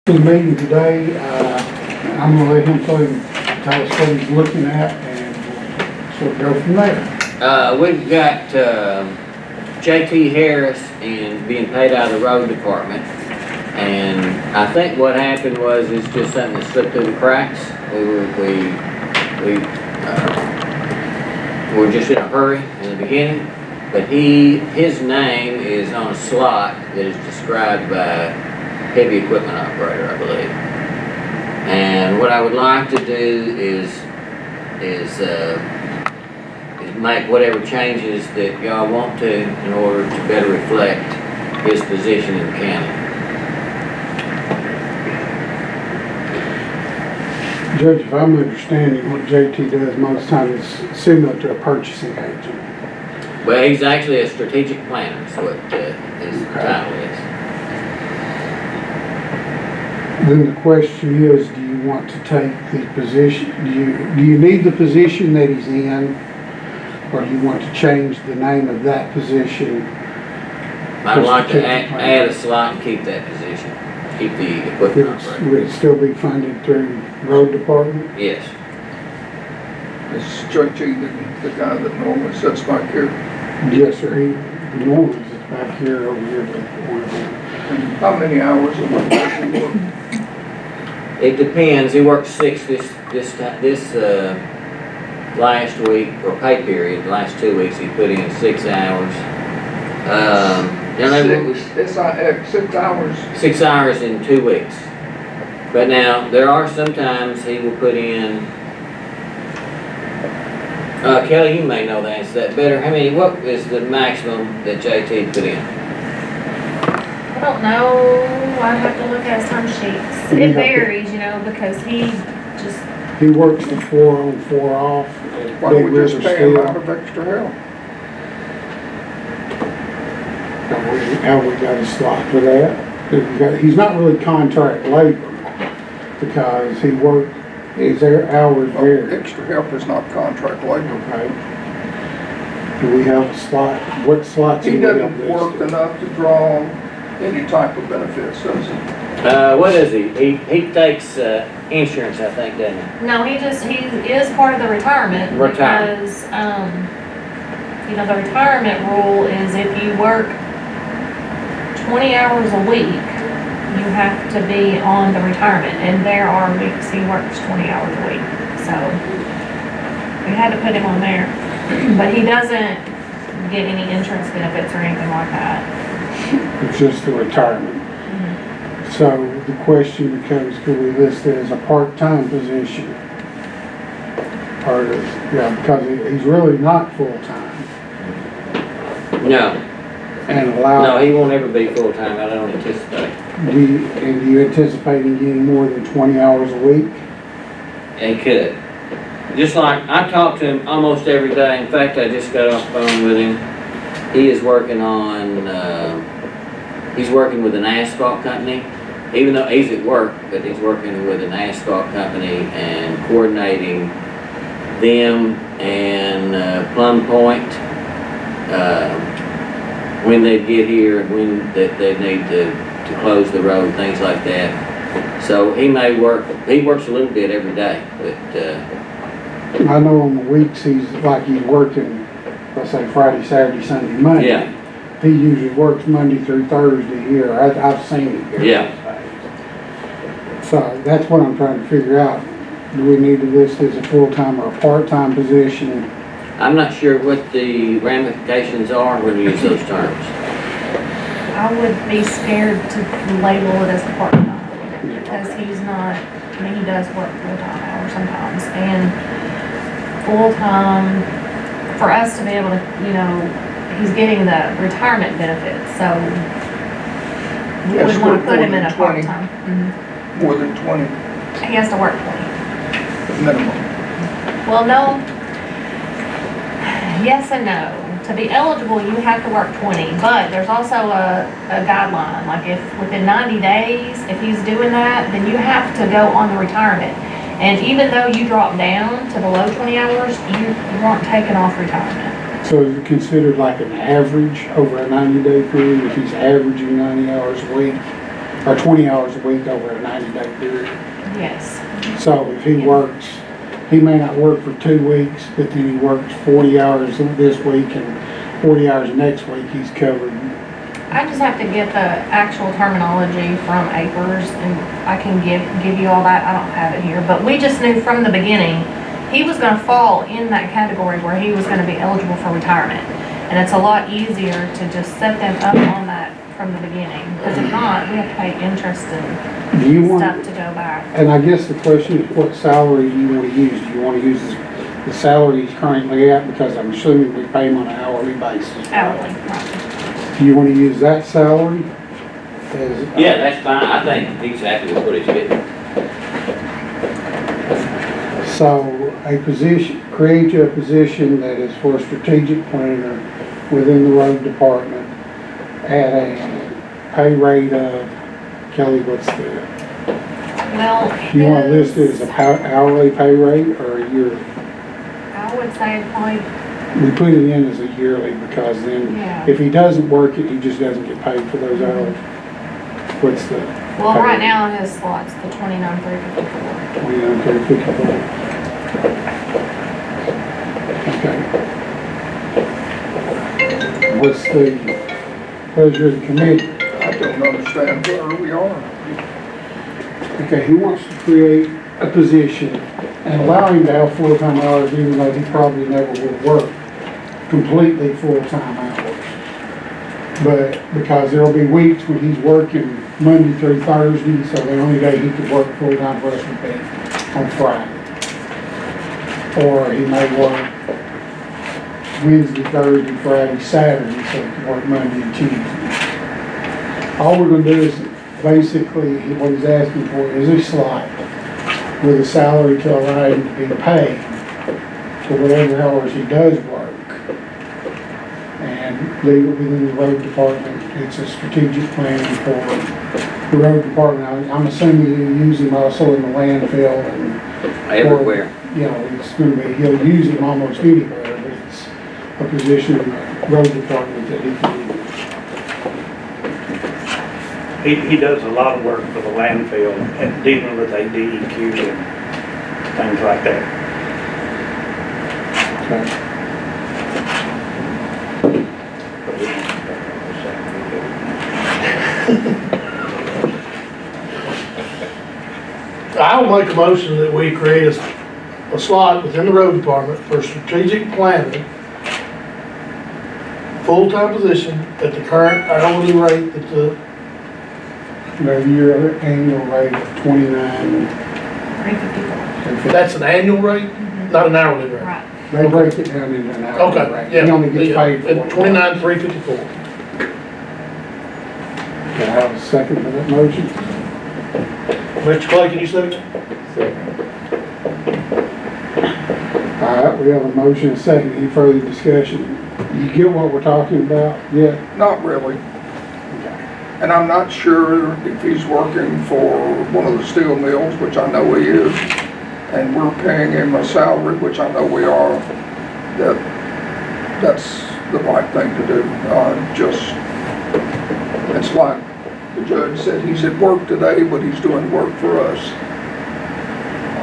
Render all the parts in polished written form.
For the meeting today, I'm going to let him tell us what he's looking at, and we'll sort of go from there. We've got J.T. Harris and being paid out of the road department, and I think what happened was it's just something that slipped through the cracks. We were just in a hurry in the beginning, but his name is on a slot that is described by heavy equipment operator, I believe. And what I would like to do is make whatever changes that y'all want to in order to better reflect his position in the county. Judge, if I'm understanding, what JT does most times is similar to a purchasing agent. Well, he's actually a strategic planner, is what his title is. Then the question is, do you want to take the position, do you need the position that he's in, or do you want to change the name of that position? I'd like to add a slot and keep that position, keep the equipment operator. Would it still be funded through road department? Yes. Is JT the guy that normally sits back here? Yes, sir. He normally sits back here over here with one of them. And how many hours a week does he work? It depends. He worked 6 this last week, or pay period. The last 2 weeks he put in 6 hours. Six hours? 6 hours in 2 weeks. But now there are sometimes he will put in. Kelly, you may know the answer to that better. What is the maximum that JT put in? I don't know. I have to look at his time sheets. It varies, because he works the 4 on 4 off. Why don't we just pay him out of extra help? Have we got a slot for that? He's not really contract labor because he worked, his hours vary. Extra help is not contract labor. Okay. Do we have a slot? What slots? He doesn't work enough to draw any type of benefits, does he? What is he? He takes insurance, I think, doesn't he? No, he is part of the retirement. Because, the retirement rule is if you work 20 hours a week, you have to be on the retirement. And there are weeks he works 20 hours a week. So we had to put him on there. But he doesn't get any insurance benefits or anything like that. It's just the retirement. So the question becomes, could we list it as a part-time position? Or, because he's really not full-time. No. And allow. No, he won't ever be full-time. I don't anticipate. Do you anticipate him getting more than 20 hours a week? He could. Just like, I talk to him almost every day. In fact, I just got off the phone with him. He is working on, he's working with an asphalt company. Even though he's at work, but he's working with an asphalt company and coordinating them and Plum Point when they get here and when that they need to close the road, things like that. So he works a little bit every day, but I know on the weeks he's working, let's say Friday, Saturday, Sunday, Monday. Yeah. He usually works Monday through Thursday here. I've seen him here. Yeah. So that's what I'm trying to figure out. Do we need to list as a full-time or a part-time position? I'm not sure what the ramifications are when we use those terms. I would be scared to label it as a part-time because he's not, he does work full-time hours sometimes. And full-time, for us to be able to, he's getting the retirement benefits, so we Yes, wouldn't want to put him more in a than 20. part-time. More than 20 He has to work 20. minimum. Well, no. Yes and no. To be eligible, you have to work 20, but there's also a guideline. Like if within 90 days, if he's doing that, then you have to go on the retirement. And even though you drop down to below 20 hours, you aren't taken off retirement. So is it considered like an average over a 90-day period if he's averaging 90 hours a week? or 20 hours a week over a 90-day period. Yes. So if he works, he may not work for 2 weeks, but then he works 40 hours this week and 40 hours the next week, he's covered. I just have to get the actual terminology from APERS, and I can give you all that. I don't have it here, but we just knew from the beginning he was going to fall in that category where he was going to be eligible for retirement. And it's a lot easier to just set them up on that from the beginning, because if not, we have to pay interest and Do you want, stuff to go back. and I guess the question is, what salary do you want to use? Do you want to use the salary he's currently at? Because I'm assuming we pay him on an hourly basis. Hourly, right. Do you want to use that salary? Yeah, that's fine, I think exactly what he's getting. So a position, create you a position that is for a strategic planner within the road department at a pay rate of, Kelly, what's the, Well, do you want to list it as a hourly pay rate or a yearly? I would say probably, We put it in as a yearly because then yeah. if he doesn't work it, he just doesn't get paid for those hours. What's the? Well, right now his slot's the 29,354. 29,354. Okay. What's the pleasure of the committee? I don't understand where we are. Okay, he wants to create a position and allow him to have full-time hours even though he probably never will work completely full-time hours. But because there'll be weeks when he's working Monday through Thursday, so the only day he could work full-time for us would be on Friday. Or he may work Wednesday, Thursday, Friday, Saturday, so he can work Monday and Tuesday. All we're gonna do is basically, what he's asking for is a slot with a salary to allow him to be paid for whatever hours he does work. And leave it within the road department. It's a strategic plan for the road department. I'm assuming you use him also in the landfill and Everywhere. you know, it's gonna be, he'll use him almost anywhere, but it's a position in the road department that he can use. He does a lot of work for the landfill and dealing with ADEQ and things like that. Okay. I'll make a motion that we create a slot within the road department for strategic planning, full-time position at the current hourly rate that the, Your annual rate of 29. 354. that's an annual rate, not an hourly rate. Right. They break it down into an hourly Okay, rate. yeah. He only gets paid for At it. 29,354. Can I have a second for that motion? Mr. Clay, can you second? All right, we have a motion and a second. Any further discussion? You get what we're talking about? Yeah. Not really. And I'm not sure if he's working for one of the steel mills, which I know he is, and we're paying him a salary, which I know we are, that's the right thing to do. It's like the judge said, he's at work today, but he's doing work for us.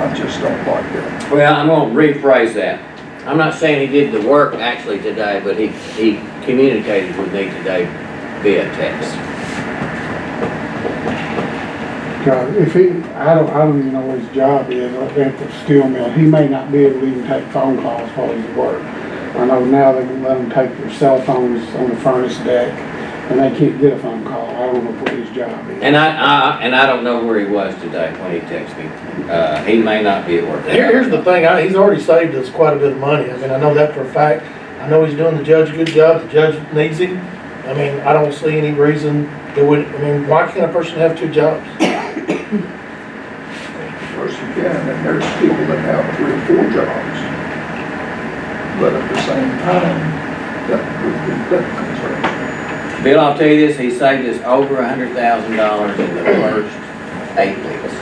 I just don't like that. Well, I'm gonna rephrase that. I'm not saying he did the work actually today, but he communicated with me today via text. If I don't even know what his job is at the steel mill. He may not be able to even take phone calls while he's at work. I know now they can let them take their cell phones on the furnace deck, and they can't get a phone call. I don't know what his job is. And I don't know where he was today when he texted me. He may not be at work. Here's the thing, he's already saved us quite a bit of money. I mean, I know that for a fact. I know he's doing the judge a good job. The judge needs him. I mean, I don't see any reason that would, I mean, why can't a person have 2 jobs? Of course you can, and there's people that have 3 or 4 jobs. But at the same time, that would be that concern. Bill, I'll tell you this, he saved us over $100,000 in the first 8 weeks.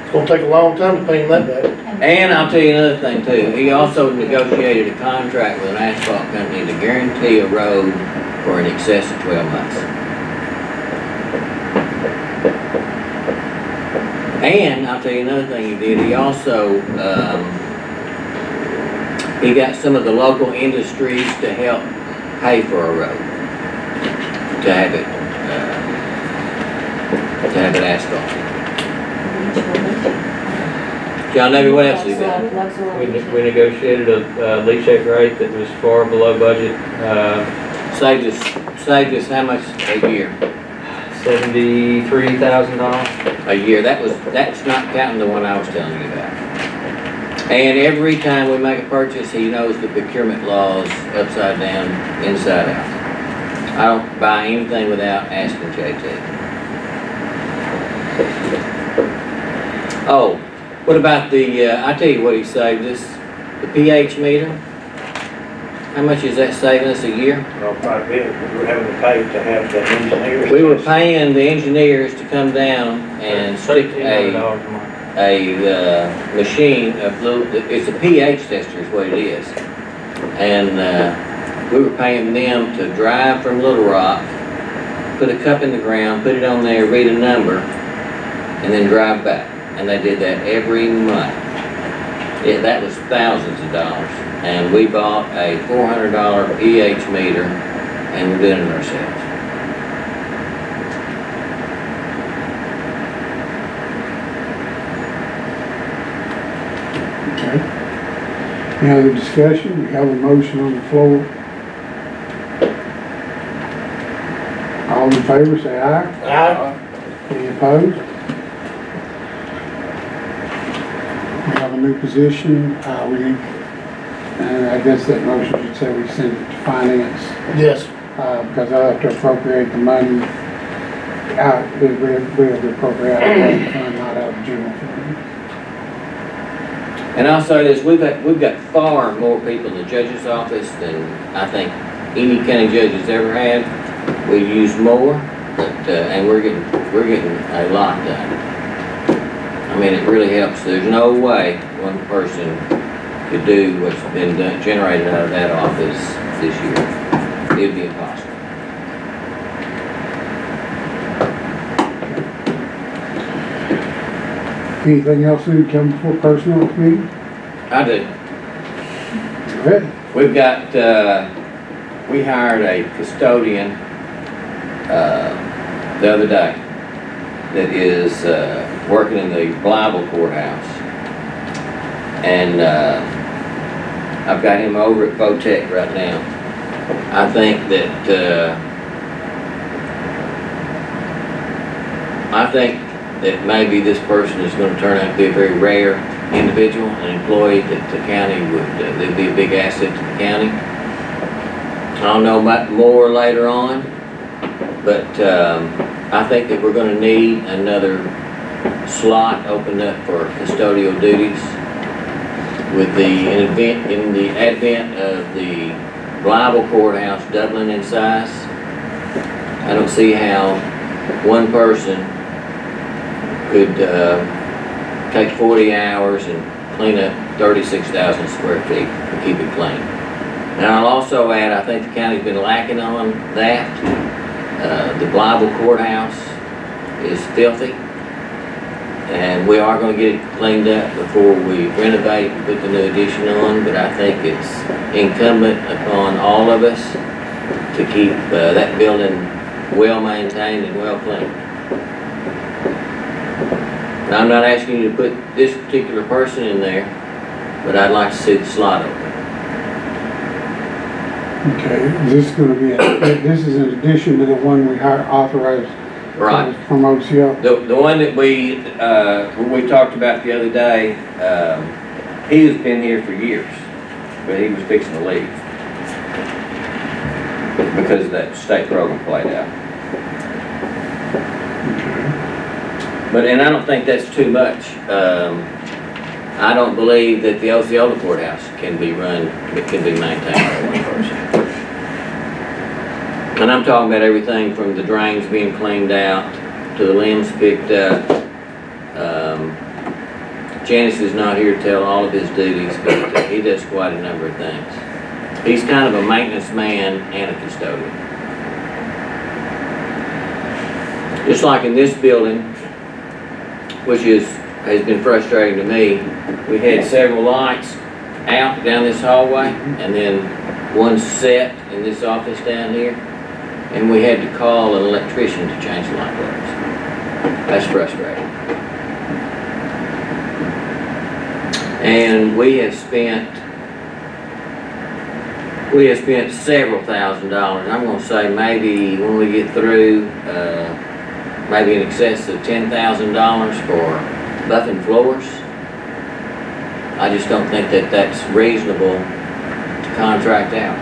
It's gonna take a long time to pay him that back. And I'll tell you another thing too, he also negotiated a contract with an asphalt company to guarantee a road for in excess of 12 months. And I'll tell you another thing he did, he also, he got some of the local industries to help pay for a road, to have it asphalt. John, maybe what else is that? We negotiated a leachate rate that was far below budget, Saved us how much a year? $73,000. A year, that's not counting the one I was telling you about. And every time we make a purchase, he knows the procurement laws upside down, inside out. I don't buy anything without asking JT. Oh, what about I tell you what he saved us, the pH meter. How much is that saving us a year? Well, quite a bit, but we're having to pay to have the engineers. We were paying the engineers to come down and stick $1,300 a month. a machine, it's a pH tester is what it is. And we were paying them to drive from Little Rock, put a cup in the ground, put it on there, read a number, and then drive back. And they did that every month. Yeah, that was thousands of dollars. And we bought a $400 pH meter and we're doing it ourselves. Okay. Any other discussion? We have a motion on the floor. All in favor, say aye. Aye. Any opposed? We have a new position, and I guess that motion should say we send it to finance, Yes. because I have to appropriate the money out, we have to appropriate out of the fund, not out of the general fund. And I'll say this, we've got far more people in the judge's office than I think any county judge has ever had. We use more, but, and we're getting a lot done. I mean, it really helps. There's no way one person could do what's been done, generated out of that office this year. It'd be impossible. Anything else need to come before personnel committee? I do. You ready? We've got, we hired a custodian, the other day that is, working in the Blytheville courthouse. And, I've got him over at Votech right now. I think that maybe this person is gonna turn out to be a very rare individual, an employee that the county they'd be a big asset to the county. I'll know about more later on, but I think that we're gonna need another slot opened up for custodial duties. With in the advent of the Blytheville courthouse doubling in size, I don't see how one person could take 40 hours and clean up 36,000 square feet and keep it clean. And I'll also add, I think the county's been lacking on that. The Blytheville courthouse is filthy, and we are going to get it cleaned up before we renovate and put the new addition on, but I think it's incumbent upon all of us to keep that building well maintained and well cleaned. And I'm not asking you to put this particular person in there, but I'd like to see the slot open. Okay, this is gonna be, this is in addition to the one we authorized Right. from OCO. The one that we talked about the other day, he has been here for years, but he was fixing to leave because of that state program played out. And I don't think that's too much. I don't believe that the Osceola courthouse can be maintained by one person. And I'm talking about everything from the drains being cleaned out to the limbs picked up. Janice is not here to tell all of his duties, but he does quite a number of things. He's kind of a maintenance man and a custodian. Just like in this building, which has been frustrating to me, we had several lights out down this hallway, and then one set in this office down here, and we had to call an electrician to change the light bulbs. That's frustrating. And we have spent several $1,000s. I'm gonna say maybe when we get through, maybe in excess of $10,000 for buffing floors. I just don't think that that's reasonable to contract out.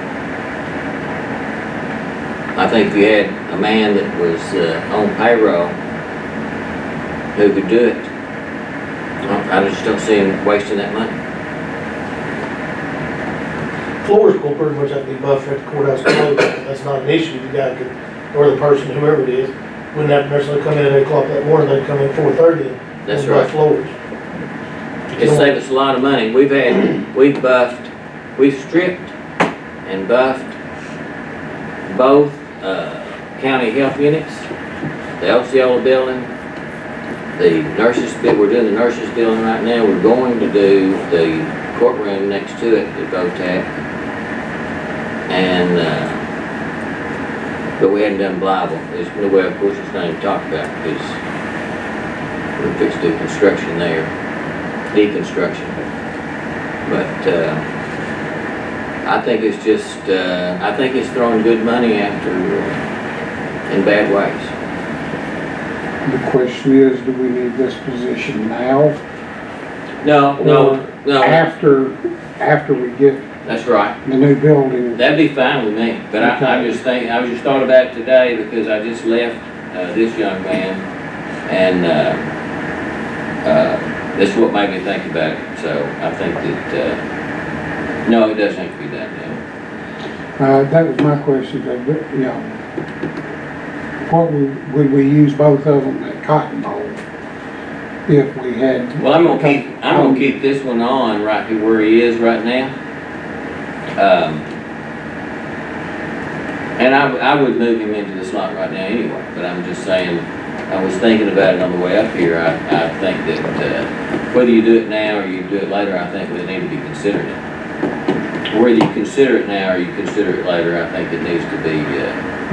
I think if you had a man that was on payroll who could do it, I just don't see him wasting that money. Floors will pretty much have to be buffed at the courthouse closed. That's not an issue. The guy could, or the person, whoever it is, wouldn't have to necessarily come in at 8 o'clock that morning. They'd come in 4:30 That's and right. buff floors. It saved us a lot of money. We've stripped and buffed both county health units, the Osceola building, the nurses, we're doing the nurses building right now. We're going to do the courtroom next to it, the VOTAC. And, but we hadn't done Blytheville. There's no way, of course, it's not even talked about because we're fixed to do construction there, deconstruction. But, I think it's just, I think it's throwing good money after, in bad ways. The question is, do we need this position now? No. After we get That's right. the new building? That'd be fine with me, but Okay. I just thought about it today because I just left, this young man and, that's what made me think about it. So I think that, no, it doesn't have to be done now. That was my question, what would we use both of them at Cotton Bowl if we had? Well, I'm gonna keep this one on right to where he is right now. And I would move him into the slot right now anyway, but I'm just saying, I was thinking about it on the way up here. I think that, whether you do it now or you do it later, I think we need to be considering it. Whether you consider it now or you consider it later, I think it needs to be,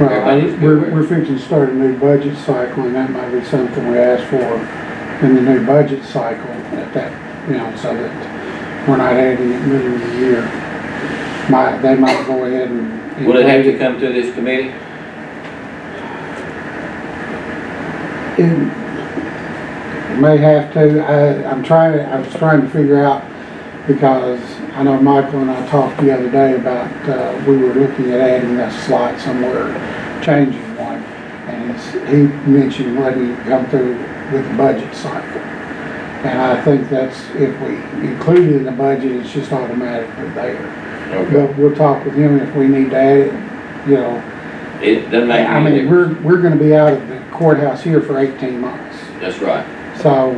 everybody needs to be aware. We're fixing to start a new budget cycle, and that might be something we ask for in the new budget cycle at that, so that we're not adding it middle of the year. They might go ahead and. Will it have to come to this committee? It may have to. I was trying to figure out, because I know Michael and I talked the other day about, we were looking at adding a slot somewhere, changing one. And he mentioned letting it come through with the budget cycle. And I think that's, if we include it in the budget, it's just automatically there. Okay. But we'll talk with him if we need to add it, It doesn't make I any mean, difference. we're gonna be out of the courthouse here for 18 months. That's right. So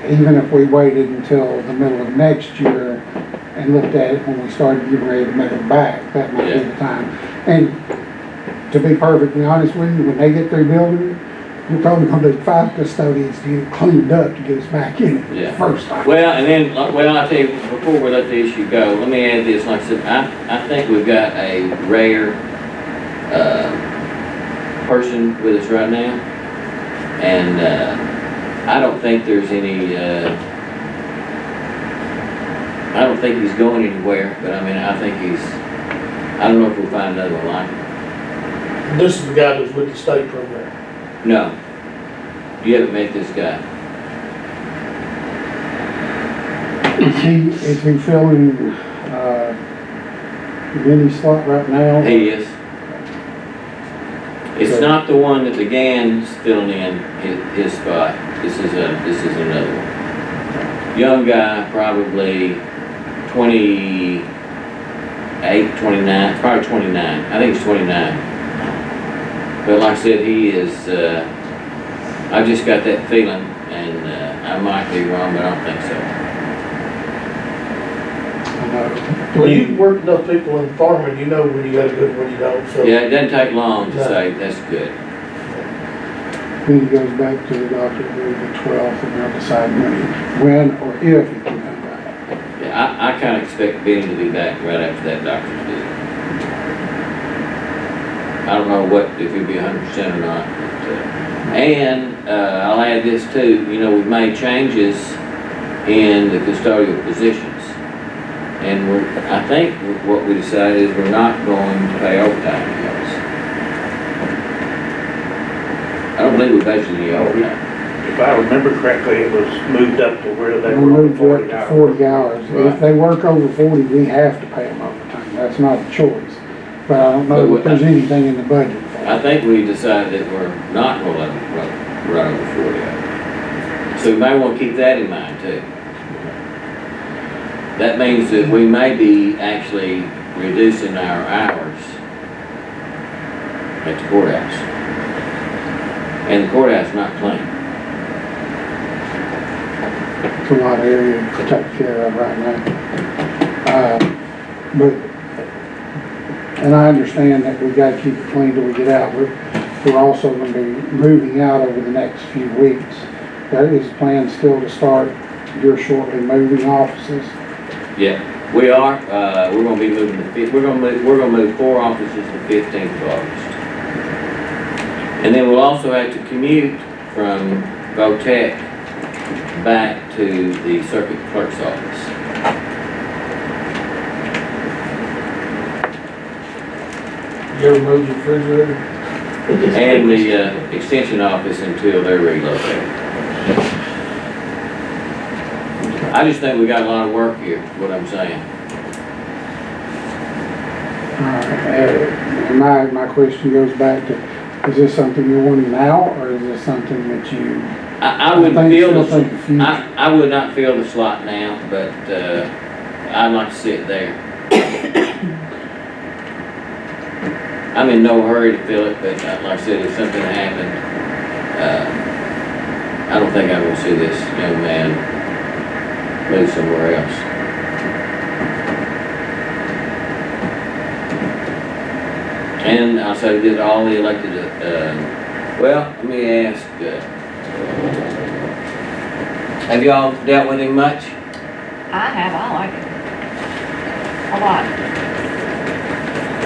even if we waited until the middle of next year and looked at it when we started getting ready to move it back, that might be the time. And to be perfectly honest with you, when they get through building it, you're probably gonna do 5 custodians to get it cleaned up to get us back in it Yeah. first time. Well, and then, I'll tell you, before we let the issue go, let me add this. Like I said, I think we've got a rare, person with us right now. And, I don't think there's any, I don't think he's going anywhere, but I mean, I think I don't know if we'll find another one like him. This is the guy that's with the state program. No, you haven't met this guy. Is he filling, any slot right now? He is. It's not the one that the Gann's filling in his spot. This is another one. Young guy, probably 28, 29, probably 29. I think he's 29. But like I said, he is, I just got that feeling, and I might be wrong, but I don't think so. Well, you work enough people in farming, you know when you got a good one, when you don't, so. Yeah, it doesn't take long to No. say, that's good. Then he goes back to the doctor the 12th, and they'll decide when or if he can come back. Yeah, I kinda expect Benny to be back right after that doctor's visit. I don't know if he'll be 100% or not, but, and, I'll add this too, you know, we've made changes in the custodial positions. And I think what we decided is we're not going to pay overtime in those. I don't believe we budgeted any overtime. If I remember correctly, it was moved up to where they We were on moved it 40 up to hours. 40 hours. Right. If they work over 40, we have to pay them overtime. That's not a choice. But I don't know if there's anything in the budget for it. I think we decided that we're not going to let them run over 40 hours. So we might want to keep that in mind too. That means that we may be actually reducing our hours at the courthouse. And the courthouse is not clean. It's a lot of area to take care of right now. And I understand that we gotta keep it clean till we get out. We're also gonna be moving out over the next few weeks. There is plans still to start here shortly, moving offices. Yeah, we are. We're gonna be moving we're gonna move 4 offices the 15th of August. And then we'll also have to commute from Votech back to the circuit clerk's office. You ever moved your refrigerator? And the extension office until they're relocated. I just think we got a lot of work here, is what I'm saying. My question goes back to, is this something you're wanting now, or is this something that you? I would think feel still think the future? I would not fill the slot now, but I'd like to sit there. I'm in no hurry to fill it, but like I said, if something happened, I don't think I'm gonna see this young man move somewhere else. And I'll say that all the elected, well, let me ask, have y'all dealt with him much? I like it. A lot.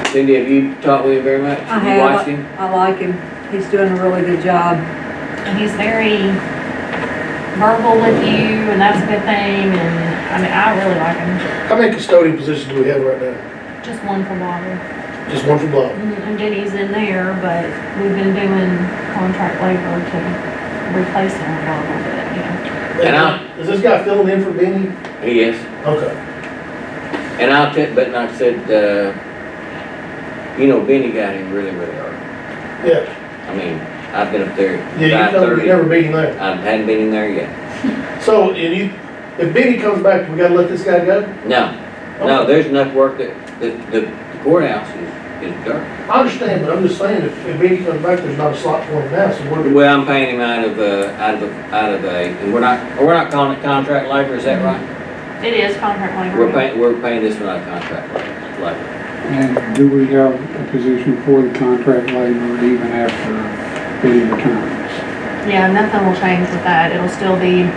Cindy, have you talked with him very much? I Have you have. watched him? I like him. He's doing a really good job. And he's very verbal with you, and that's a good thing, and I mean, I really like him. How many custodian positions do we have right now? Just one for water. Just one for Block. And Jenny's in there, but we've been doing contract labor to replace him for a little bit, you know. And Is this guy filling in for Benny? Yes. Okay. And I'll tell, but like I said, you know, Benny got him really, really hard. Yeah. I mean, I've been up there Yeah, you never beat him there. I hadn't been in there yet. So, if Benny comes back, we gotta let this guy go? No, there's enough work that the courthouse is dirt. I understand, but I'm just saying, if Benny comes back, there's not a slot for him now, so we're. Well, I'm paying him out of a, and we're not calling it contract labor, is that right? It is contract labor. We're paying this one out of contract labor. And do we have a position for the contract labor even after Benny returns? Yeah, nothing will change with that. It'll still be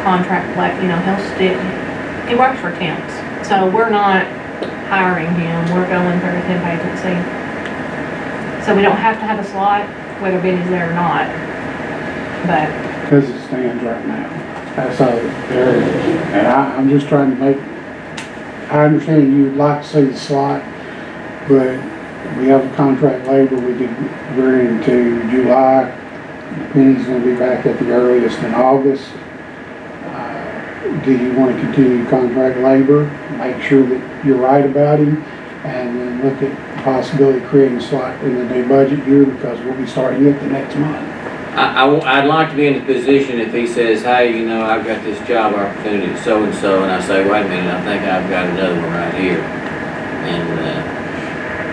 contract, like, you know, he works for temps. So we're not hiring him, we're going through a temp agency. So we don't have to have a slot, whether Benny's there or not. But As it stands right now. That's all there is. And I'm just trying to make, I understand you'd like to see the slot, but we have a contract labor, we're into July. Benny's gonna be back at the earliest in August. Do you want to continue contract labor, make sure that you're right about him, and then look at the possibility of creating a slot in the new budget year, because we'll be starting it the next month. I'd like to be in the position if he says, hey, you know, I've got this job opportunity at so-and-so, and I say, wait a minute, I think I've got another one right here.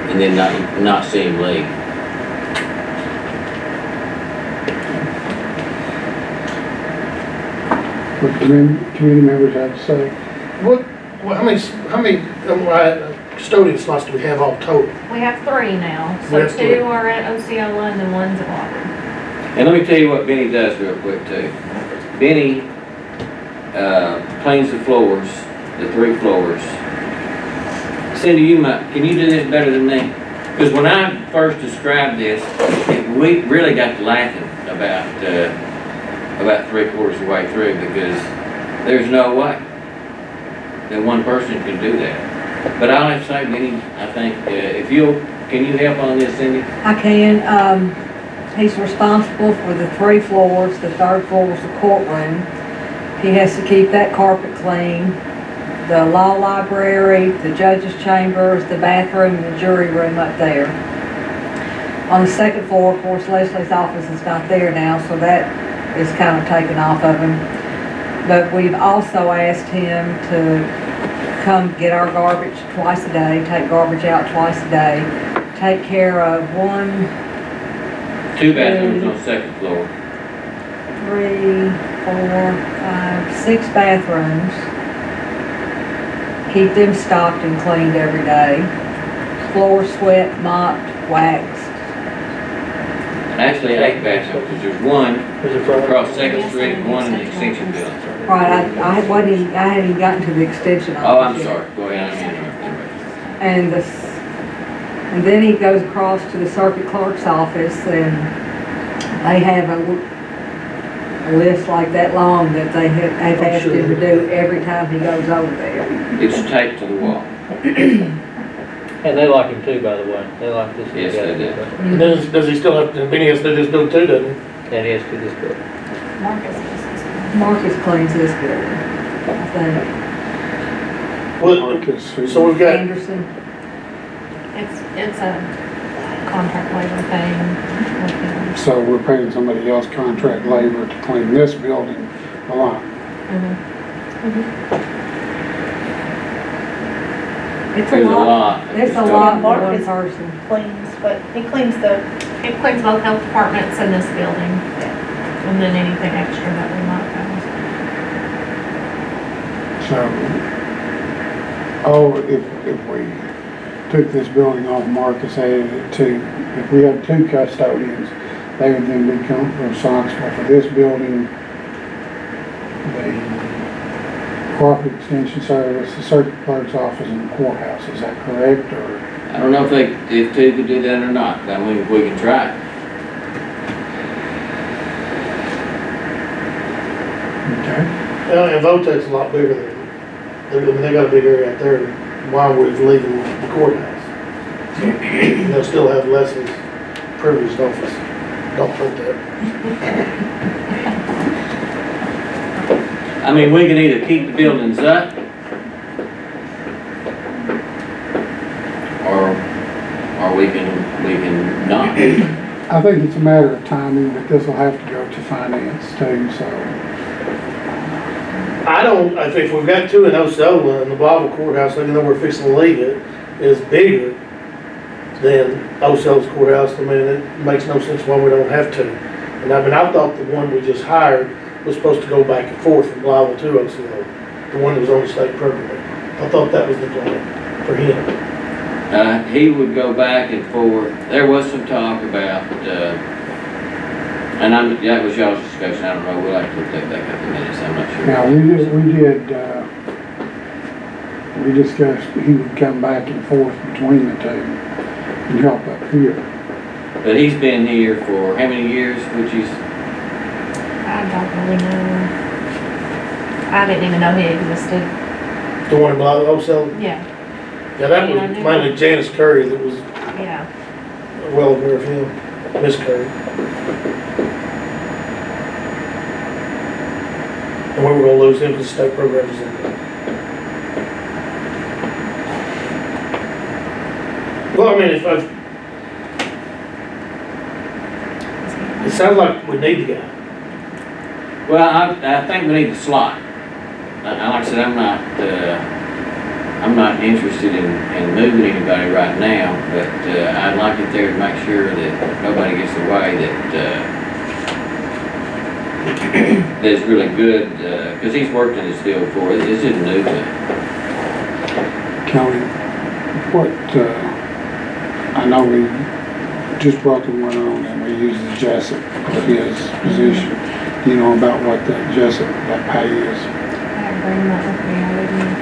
And then not see him leave. What the committee members have to say. How many custodian slots do we have all total? we have 3 now. We So have 3. 2 are at Osceola and then 1's at Lockwood. And let me tell you what Benny does real quick too. Benny, cleans the floors, the 3 floors. Cindy, can you do this better than me? Because when I first described this, we really got to laughing about 3/4 of the way through, because there's no way that one person can do that. But I'll have to say, Benny, I think, can you help on this, Cindy? I can. He's responsible for the 3 floors. The 3rd floor is the courtroom. He has to keep that carpet clean. The law library, the judge's chambers, the bathroom, and the jury room up there. On the 2nd floor, of course, Leslie's office is not there now, so that is kind of taken off of him. But we've also asked him to come get our garbage twice a day, take garbage out twice a day, take care of 2 bathrooms on the 2nd floor. 3, 4, 5, 6 bathrooms. Keep them stocked and cleaned every day. Floor swept, mopped, waxed. And actually 8 bathrooms, because there's one across 2nd Street and one in the extension building. Right, I hadn't even gotten to the extension office Oh, I'm yet. sorry, go ahead, I'm interrupting. And then he goes across to the circuit clerk's office, and they have a list like that long that they have asked him to do every time he goes over there. It's taped to the wall. And they like him too, by the way. They like this. Yes, they do. And does he still have to, Benny has to do this bill too, doesn't he? And he has to do this bill. Marcus cleans this building, I think. Well, Marcus, so we've got, Anderson. It's a contract labor thing with him. So we're paying somebody else contract labor to clean this building a lot. It's There's a lot. There's a Stuff. lot for one Marcus person. cleans, but he cleans the, It cleans both health departments in this building, and then anything extra that we might have. So, if we took this building off Marcus, added it to, if we had 2 custodians, they would then become responsible for this building, the property extension service, the circuit clerk's office, and the courthouse. Is that correct, or? I don't know if 2 could do that or not. I mean, we can try. Okay. and Votech's a lot bigger than, they got a big area out there, while we're leaving the courthouse. So, they'll still have Leslie's privileged office. Don't print that. I mean, we can either keep the buildings up, or we can not. I think it's a matter of timing, but this will have to go to finance too, so. I don't, I think if we've got 2 in Osceola and the Blytheville courthouse, even though we're fixing to leave it, is bigger than Osceola's courthouse. I mean, it makes no sense why we don't have 2. And I thought the one we just hired was supposed to go back and forth from Blytheville to Osceola, the one that was on the state program. I thought that was the plan for him. He would go back and forth. There was some talk about, and that was y'all's discussion. I don't know. We'll have to look that back up in minutes. I'm not sure. Now, we discussed he would come back and forth between the 2 and help up here. But he's been here for how many years, which is, I don't really know. I didn't even know he existed. The one in Blytheville, Osceola? Yeah, Yeah, that was mainly Janice Curry that was yeah. well aware of him, Miss Curry. And we were gonna lose him because the state program was in there. Well, I mean, it sounds like we need the guy. well, I think we need the slot. Like I said, I'm not interested in moving anybody right now, but I'd like it there to make sure that nobody gets away that's really good, because he's worked in this field before. This isn't new to him. Kelly, what, I know we just brought the one on and we used the Jessup for his position. You know about what that Jessup, that pay is? I didn't bring that with me, I didn't,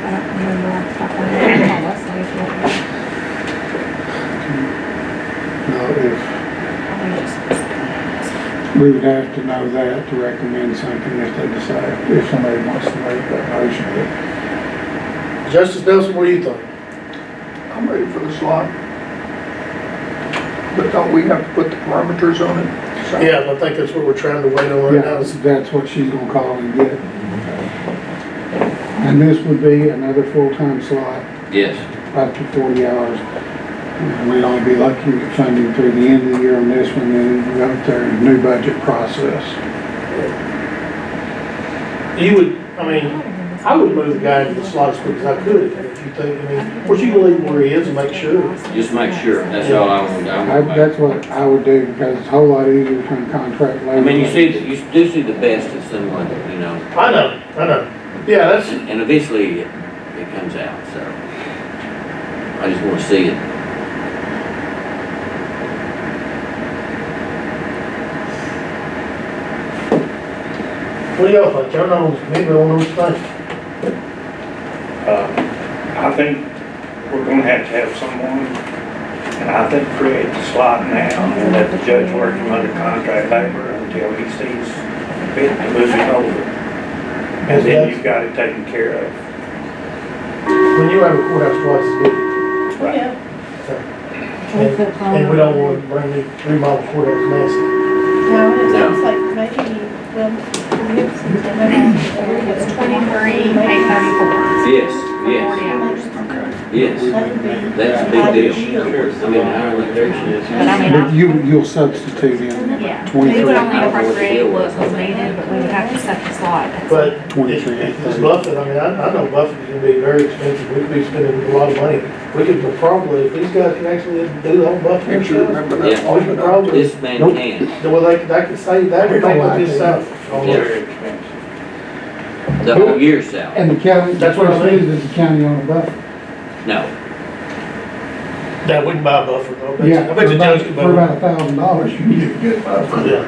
I don't remember off the top of my head. Oh, let's see if No, if, we would have to know that to recommend something if they decide, if somebody wants to make that motion. Justice Nelson, what do you think? I'm ready for the slot. But don't we have to put the parameters on it? So- Yeah, I think that's what we're trying to wait on right Yeah, now. that's what she's gonna call and get. And this would be another full-time slot, Yes. up to 40 hours. And we'd only be lucky to get funding through the end of the year on this one, then we go through a new budget process. You would, I mean, I would move the guy into the slot as quick as I could, if you think, I mean, of course, you can leave him where he is and make sure. Just make sure, that's all I want, That's what I would do, because it's a whole lot easier trying to contract labor. I mean, you do see the best of someone, you know, I know. Yeah, that's, and eventually it comes out, so. I just wanna see it. what do y'all think? Y'all know on this committee, on those things. I think we're gonna have to have someone, and I think create the slot now and let the judge work him under contract labor until he sees fit to move it over. And then you've got it taken care of. When you have a courthouse twice as big, Yeah. and we don't want to bring the remodel courthouse massive. No, it sounds like maybe, well, we have some it's 23,834. Yes, 40 yes, hours. yes, That'd be. that's a big deal. I mean, hourly rate is. But I mean, But you'll substitute in yeah, we 23. would only appropriate what was needed, but we would have to set the slot. But if 23, this Buffett, I mean, I know Buffett's gonna be very expensive. We could be spending a lot of money. We could probably, if these guys can actually do the whole Buffett Can't you stuff, remember Yeah. that? we could probably, This man Nope. can, well, they could say that would make up his salary. Yeah. Very expensive. the whole year's salary. And the county, That's what I mean. Is the county on a buffer? No, That wouldn't buy a buffer, though. I Yeah, bet the judge could buy for one. about $1,000, you can get a good buffer. Yeah.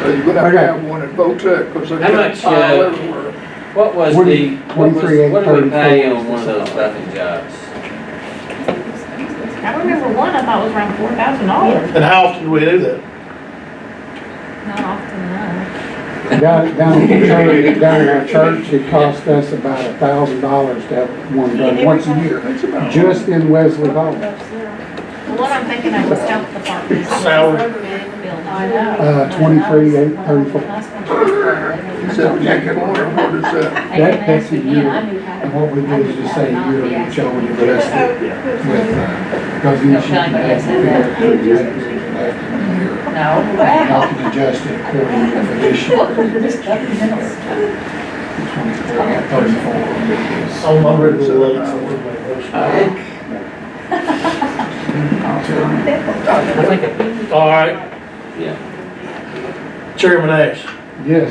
You're gonna have to Okay. have one at Votech, because they've How got much, tile everywhere. what was 20 what did we pay 23,834 on one of those buffing jobs? I remember one I thought was around $4,000. And how often do we do that? Not often enough. Down at our church, it cost us about $1,000 to have one done once a year, That's about. just in Wesley Hall. The one I'm thinking of was health department. Salary. I know. 23,834. Is that naked water, what is that? That's a year, and what we do is just say a year, and show when you adjust it with, because then she can have the fair, left in the year. No. Y'all can adjust it accordingly for this year. 34 is. I'm ready to let it, so we'll make a motion. All right, Yeah. Chairman Ash, Yes,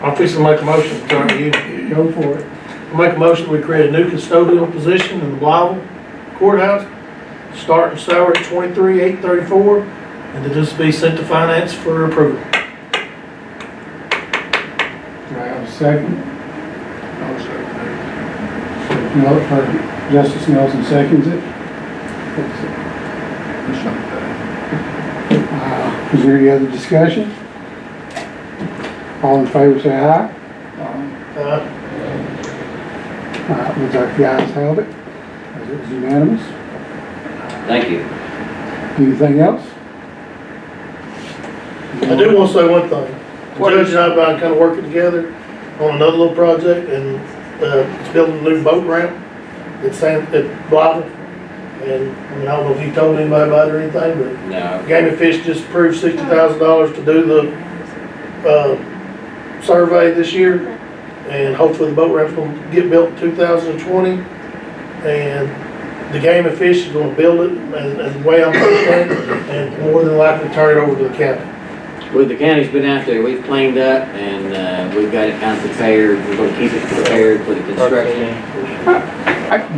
I'm fixing to make a motion, turn to you. go for it. I'll make a motion, we create a new custodial position in the Blytheville courthouse, starting salary at $23,834, and to just be sent to finance for approval. Do I have a second? Justice Nelson seconds it. Is there any other discussion? All in favor say aye. Looks like the ayes have it. It was unanimous. Thank you. Anything else? I do want to say one thing. The judge and I have been kind of working together on another little project, and it's building a new boat ramp at Blytheville. And I mean, I don't know if you told anybody about it or anything, but No, Game and Fish just approved $60,000 to do the survey this year, and hopefully the boat ramp's gonna get built in 2020. And the Game and Fish is gonna build it, as the way I'm understanding it, and more than likely turn it over to the county. well, the county's been out there, we've cleaned up and, we've got it kind of prepared, we're gonna keep it prepared for the construction.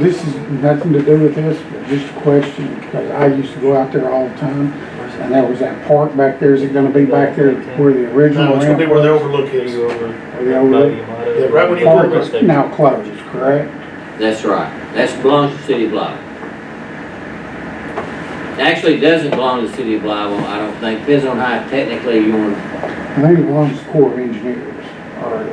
This is nothing to do with this, but just a question, because I used to go out there all the time, and there was that park back there. Is it gonna be back there where the original No, it's gonna be where the ramp overlook is. You over. was? The overlook Yeah, right when you pull park up. is now closed, correct? That's right. That belongs to City of Blytheville. Actually, it doesn't belong to the City of Blytheville, I don't think. Depends on how technically you want. I think it belongs to Corps of Engineers, or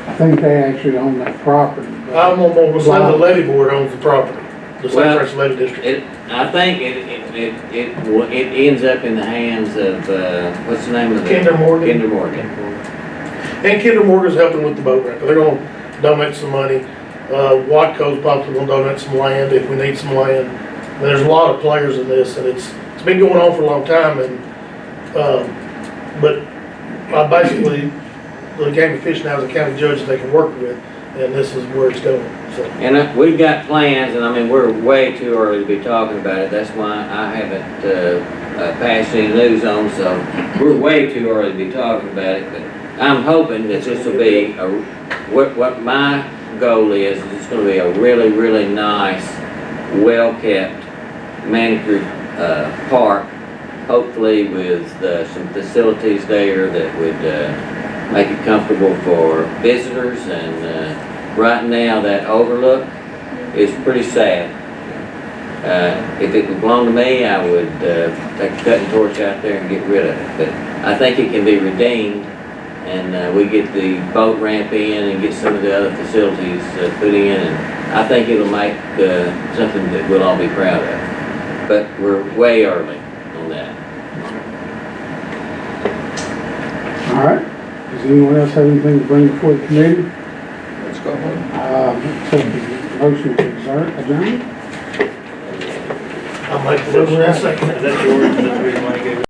I think they actually own that property. but- I'm almost like the levy board owns the property, the St. Well, Francis Levy District. I think it ends up in the hands of, what's the name of the? Kinder Morgan. Kinder Morgan. And Kinder Morgan's helping with the boat ramp. They're gonna donate some money. Watco's possibly gonna donate some land if we need some land. And there's a lot of players in this, and it's been going on for a long time, and, but I basically, the game of fish now is a county judge that they can work with, and this is where it's going, so. And we've got plans, and I mean, we're way too early to be talking about it. That's why I haven't passed any news on, so we're way too early to be talking about it. But I'm hoping that this will be, what my goal is it's gonna be a really, really nice, well-kept, manicured park, hopefully with some facilities there that would make it comfortable for visitors. And right now, that overlook is pretty sad. If it would belong to me, I would take a cutting torch out there and get rid of it. But I think it can be redeemed, and we get the boat ramp in and get some of the other facilities put in, and I think it'll make something that we'll all be proud of. But we're way early on that. All right, does anyone else have anything to bring before the committee? Let's go ahead. Take the motion to adjourn. I'll make the motion in a second. Is that yours? That's the reason why you gave it?